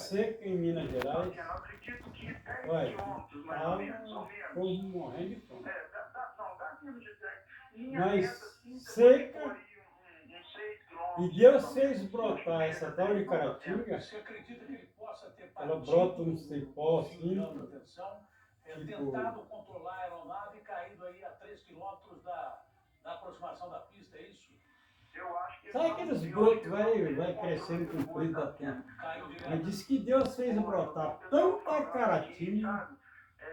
seca em Minas Gerais. Eu não acredito que 10 Olha, quilômetros, mais ou menos, ou o menos. povo morrendo de fome. Dá menos de 10. Linha Mas reta, assim, seca, por aí uns 6 quilômetros. e Deus fez brotar essa tal de caratinga. Você acredita que ele possa ter Ela partido brota no cipó, do fio de assim, alta tensão, tipo- tentado controlar a aeronave e caído aí a 3 quilômetros da aproximação da pista, é isso? Eu acho que Sabe aqueles brotos vai crescendo com o frio da terra? Caiu direto. Mas diz que Deus fez brotar tanta caratinga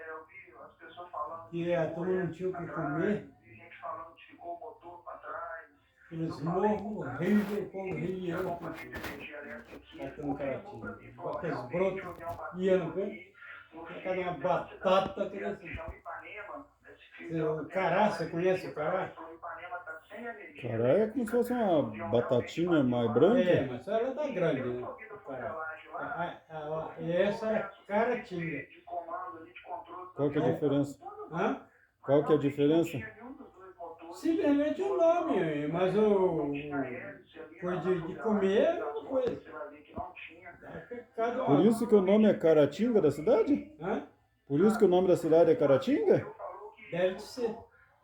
eu vi as pessoas falando que a turma não tinha o que comer. vi gente falando que ficou o motor para trás. Aqueles morros horríveis, o povo ria A eu companhia de energia elétrica aqui, catando caratinga. falou Aqueles realmente, brotos o avião bateu ia no aqui, pé, no cada uma fio, batata que cidade assim. que chama Ipanema, esse fio de alta O cará, você conhece o cará? tensão, Ipanema tá sem energia Cará é como se fosse uma batatinha mais branca. É, mas ela tá grande, né? O cará. E essa era caratinga. de comando ali, de controle. Qual que é a diferença? Hã? Qual que é a diferença? Simplesmente o nome, mas o coisa de comer é uma coisa. Cada Por uma. isso que o nome é Caratinga da cidade? Hã? Por isso que o nome da cidade é Caratinga? Deve ser.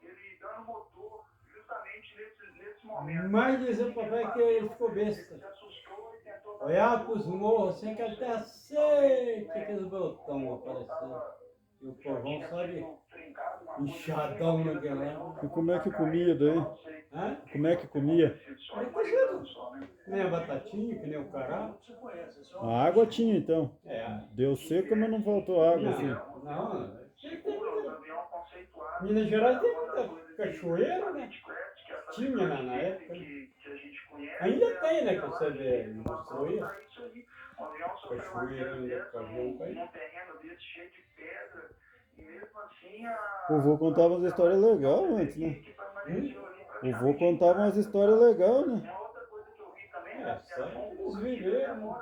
Ele dando motor justamente nesse momento. Mas dizer pro papai que ele ficou besta. Se assustou e tentou Olhava pros morros assim, aquela terra seca, aqueles botões aparecendo. E o povão, sabe, inchadão naquele lá. E como é que comia daí? Hã? Como é que comia? Aí cozido. Que nem a batatinha, que nem o cará. A água tinha então. É. Deu seca, mas não faltou água assim. Não. Minas Gerais tem muita cachoeira, né? Tinha na época. Ainda tem, né? Que você vê, mostrou isso. Cachoeira do caminhão caiu. O vô contava umas histórias legais antes, né? O vô contava umas histórias legais, né? É, sabe que eles viveram, né?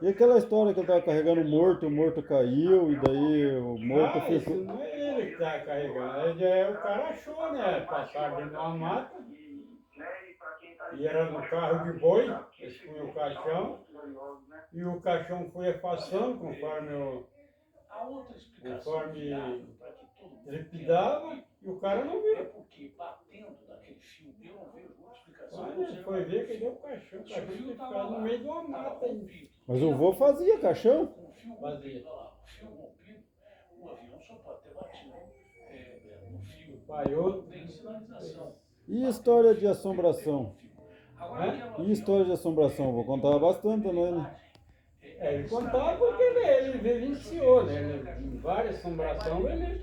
E aquela história que ele tava carregando o morto caiu, e daí o morto Ah, isso ficou. não é ele que tá carregando, o cara achou, né? Passar dentro de uma mata. E era no carro de boi, eles punham o caixão. E o caixão foi afastando conforme trepidava, e o cara não viu. Porque batendo naquele fio, eu não vejo outra explicação. Olha, foi ver que deu o caixão tinha ficado no meio de uma mata aí. Mas o vô fazia caixão? Fazia. O fio rompido, o avião só pode ter batido no fio. Paiou. Tem sinalização. E história de assombração? Hã? E história de assombração? Vou contar bastante também, né? É, ele contava porque ele vivenciou, né? Em várias assombrações ele.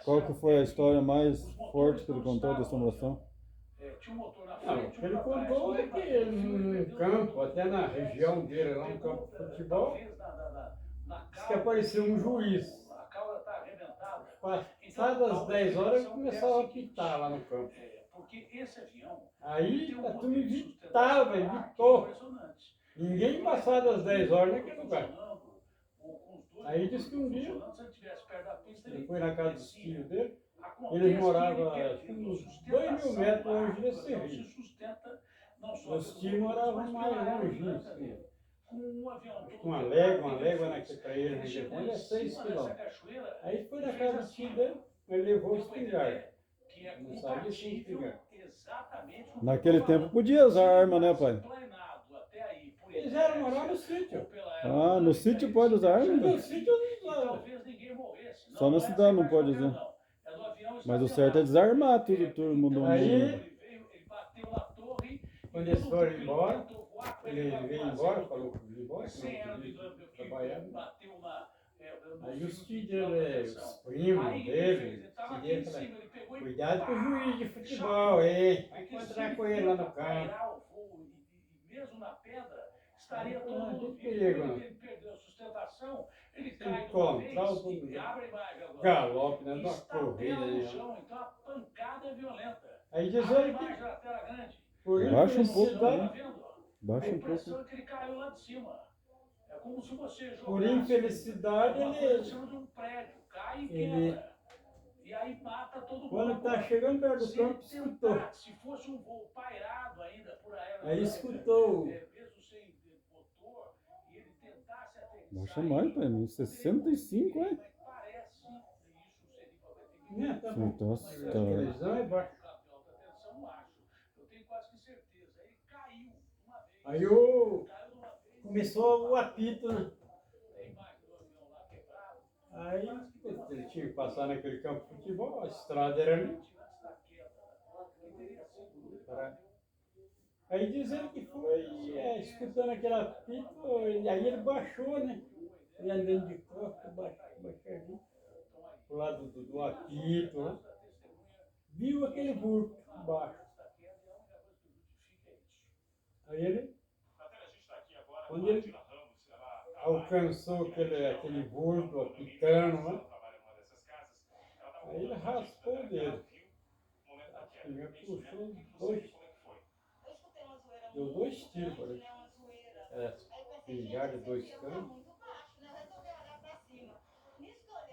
Qual que foi a história mais forte que ele contou de assombração? Não, o que ele contou é que no campo, até na região dele, lá no campo de futebol, disse que apareceu um juiz. Passadas as 10 horas ele começava a apitar lá no campo. Aí a turma evitou. Ninguém passava das 10 horas naquele lugar. Aí disse que um dia ele foi na casa dos filhos dele. Eles moravam uns 2.000 metros longe desse rio. Os tios moravam mais longe, assim. Uma légua né, que para ele é 6 quilômetros. Aí foi na casa do tio dele, ele levou o espingarda. Não sabia se espingarda. Naquele tempo podia usar arma, né, pai? Eles eram morar no sítio. Ah, no sítio pode usar arma? No sítio eles usavam. Só na cidade não pode usar. Mas o certo é desarmar tudo, todo mundo. Aí, quando eles foram embora, ele veio embora, falou que veio embora, que não podia trabalhar. Aí os tios dele, os primos dele, falaram, cuidado com o juiz de futebol, hein? Vai encontrar com ele lá no campo. Estaria todo perigo, né? ele perdeu a sustentação, ele Tem cai que de uma comprar vez, o e abre mais agora. galope, né? Uma Está corrida no aí. chão, então a pancada é violenta. Aí diz A ele imagem que, da tela grande. por Baixa um pouco, infelicidade, Tá vendo? Baixa A um impressão pouco. é que ele caiu lá de cima. É como se você jogasse por infelicidade, uma coisa em ele cima de um prédio, cai e ele- quebra. E aí mata todo mundo. Quando tá chegando perto do campo, escutou. Se fosse um voo pairado ainda por aéreo, Aí escutou. mesmo sem motor, e ele tentasse aterrissar. Vou chamar ele, pai. 65, é? Parece isso seria Né, tá bom. Então, A televisão é baixa. não acho. Eu tenho quase que certeza. Ele caiu uma vez. Aí começou o apito, né? Tem imagem do avião lá quebrado. Aí ele tinha que passar naquele campo de futebol, a estrada era ali. Aí diz ele que foi escutando aquele apito, e aí ele baixou, né? Ele andando de costas, baixou ali, pro lado do apito, né? Viu aquele vulto embaixo. Aí ele, quando ele alcançou aquele vulto apitando, né? Aí ele raspou o dedo. Ele puxou deu 2 tiros, parece. Espingarda, 2 canos.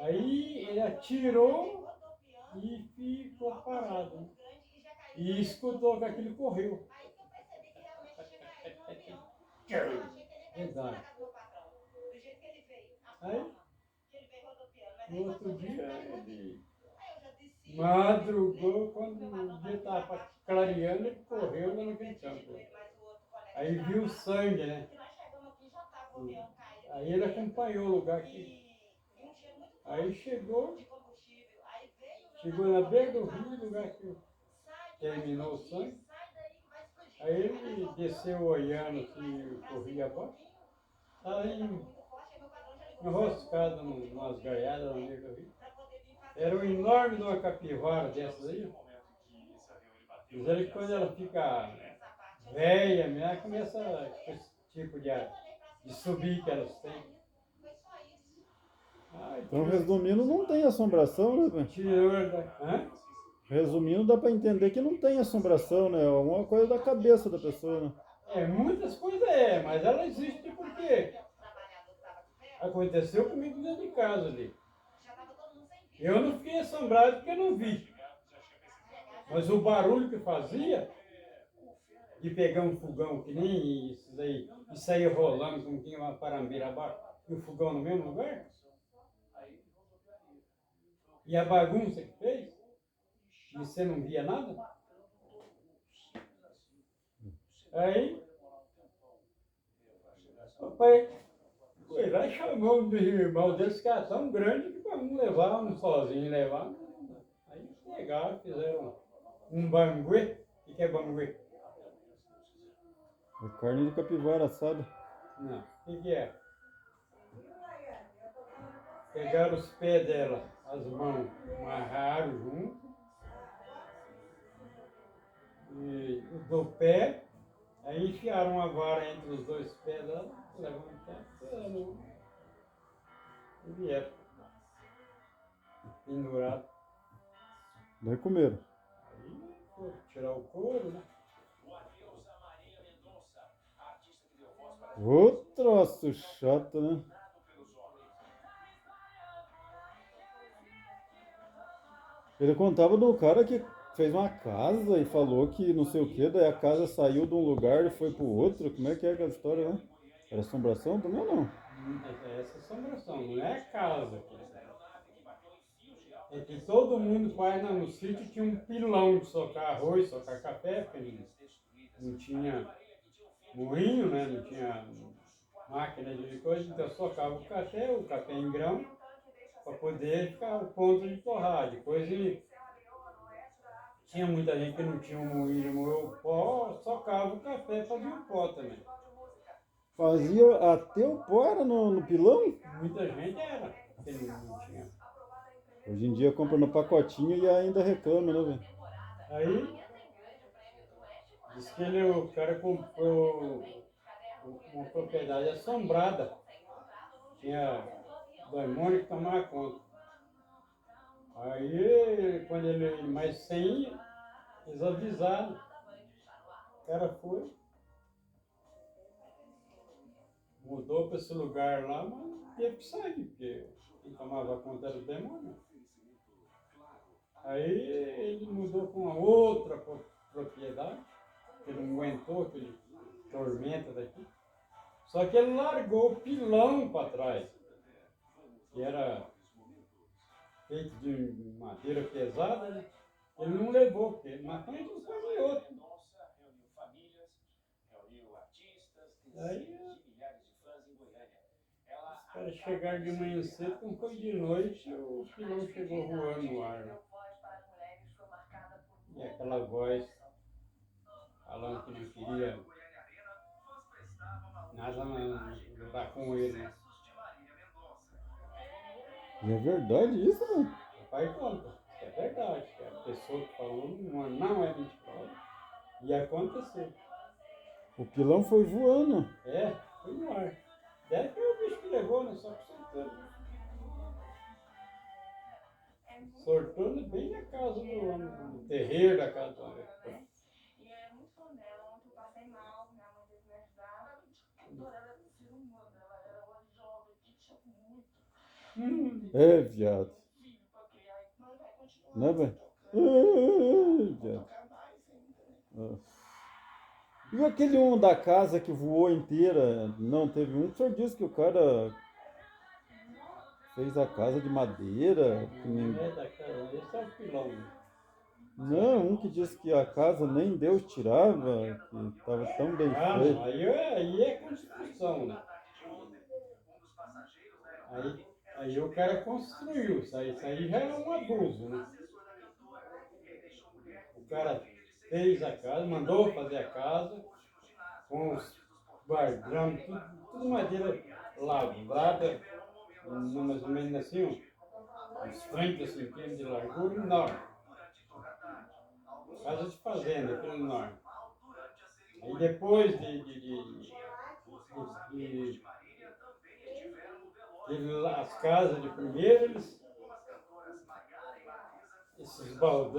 Aí ele atirou e ficou parado, né? E escutou que aquilo correu. Exato. Aí, no outro dia, ele madrugou, quando o dia estava clareando, ele correu lá naquele campo. Aí viu o sangue, né? Aí ele acompanhou o lugar aqui. Aí chegou na beira do rio, lugar que terminou o sangue. Aí ele desceu olhando assim, corria abaixo. Estava enroscado numas gaiadas no meio do rio. Era um enorme de uma capivara dessas aí. Diz ele que quando ela fica velha, ela começa com esse tipo de subir que elas têm. Então, resumindo, não tem assombração, né, pai? Tirou da... Hã? Resumindo, dá pra entender que não tem assombração, né? É alguma coisa da cabeça da pessoa, né? Muitas coisas mas ela existe porque aconteceu comigo dentro de casa ali. Eu não fiquei assombrado porque eu não vi. Mas o barulho que fazia, de pegar um fogão que nem isso daí, e sair rolando como tinha uma parambeira abaixo, e o fogão no mesmo lugar, e a bagunça que fez, e você não via nada, aí o papai foi lá e chamou um dos irmãos deles, que era tão grande que para não levar, um sozinho levar. Aí pegaram, fizeram um banguê. O que é banguê? É carne de capivara assada. Não, o que é? Pegaram os pés dela, as mãos, amarraram junto, e do pé, aí enfiaram uma vara entre os 2 pés dela, levantaram, e vieram, pendurado. Daí comeram. Aí foi tirar o couro, né? Ô, troço chato, né? Ele contava do cara que fez uma casa e falou que não sei o que, daí a casa saiu de um lugar e foi pro outro. Como é que é aquela história, né? Era assombração também ou não? Essa assombração, não é casa. É que todo mundo vai no sítio tinha um pilão de socar arroz, socar café, porque não tinha moinho, né? Não tinha máquina de coisa, então socava o café em grão, para poder ficar o ponto de torrar. Depois tinha muita gente que não tinha um moinho de moer o pó, socava o café, fazia o pó também. Fazia até o pó era no pilão? Muita gente era, porque não tinha. Hoje em dia compra no pacotinho e ainda reclama, né, velho? Aí, diz que o cara comprou uma propriedade assombrada. Tinha demônio que tomava conta. Aí, quando ele mais sem ia, eles avisaram. O cara foi, mudou para esse lugar lá, mas teve que sair, porque quem tomava conta era o demônio. Aí ele mudou para uma outra propriedade, que ele não aguentou aquele tormenta daqui. Só que ele largou o pilão para trás, que era feito de madeira pesada, né? Ele não levou, porque na frente não foi outro. Aí os caras chegaram de manhã cedo, como foi de noite, o pilão chegou voando no ar. Né? E aquela voz falando que não queria nada lutar com ele. Né? E é verdade isso, mano? O pai conta, que é verdade, que a pessoa que falou não é mentirosa. E aconteceu. O pilão foi voando. É, foi no ar. Deve que o bicho que levou, né? Só que soltando. Sortando bem na casa no terreiro da casa do homem. E é muito fã dela. Ontem eu passei mal, minha mãe teve que me ajudar. Ela era ser humana, ela era uma jovem que tinha muito É, viado. filho pra criar. Mas vai continuar. Né, velho? É, viado. Nossa. E aquele um da casa que voou inteira? Não, teve um que o senhor disse que o cara fez a casa de madeira. Que nem... Não é da casa, esse é o pilão. Né? Não, um que disse que a casa nem Deus tirava, que tava tão bem Ah, feita. não, aí é construção, né? Aí o cara construiu, isso aí já é um abuso, né? O cara fez a casa, mandou fazer a casa, com os guardrão, tudo madeira lavrada, mais ou menos assim, uns 30 centímetros de largura, enorme. Casa de fazenda, aquele enorme. Aí depois as casas de primeiro, esses baldões,